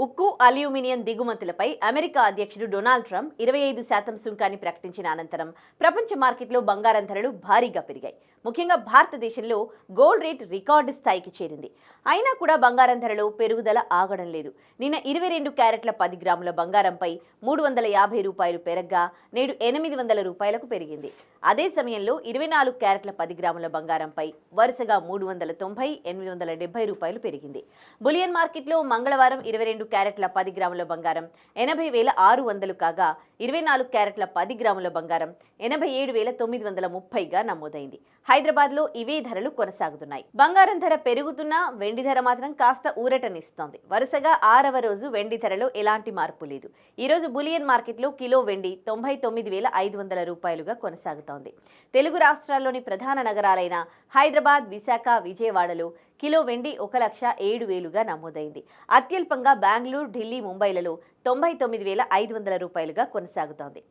ఉక్కు, aluminium దిగుమతులపై America అధ్యక్షుడు Donald Trump 25% సుంకాన్ని ప్రకటించిన అనంతరం ప్రపంచ మార్కెట్లో బంగారం ధరలు భారీగా పెరిగాయి. ముఖ్యంగా భారతదేశంలో గోల్డ్ రేట్ రికార్డు స్థాయికి చేరింది. అయినా కూడా బంగారం ధరలో పెరుగుదల ఆగడం లేదు. నిన్న 22 క్యారెట్ల 10 గ్రాముల బంగారంపై $350 పెరగ్గా నేడు $800 పెరిగింది. అదే సమయంలో 24 క్యారెట్ల 10 గ్రాముల బంగారంపై వరుసగా $390, $870 పెరిగింది. బులియన్ మార్కెట్లో మంగళవారం 22 క్యారెట్ల 10 గ్రాముల బంగారం 80,600 కాగా 24 క్యారెట్ల 10 గ్రాముల బంగారం 87,930గా నమోదైంది. హైదరాబాద్లో ఇవే ధరలు కొనసాగుతున్నాయి. బంగారం ధర పెరుగుతున్నా వెండి ధర మాత్రం కాస్త ఊరటనిస్తోంది. వరుసగా 6వ రోజు వెండి ధరలో ఎలాంటి మార్పు లేదు. ఈరోజు బులియన్ మార్కెట్లో కిలో వెండి $99,500గా కొనసాగుతోంది. తెలుగు రాష్ట్రాల్లోని ప్రధాన నగరాలైన హైదరాబాద్, విశాఖ, విజయవాడలో కిలో వెండి 1,07,000గా నమోదైంది. అత్యల్పంగా బెంగళూరు, ఢిల్లీ, ముంబైలలో $99,500గా కొనసాగుతోంది.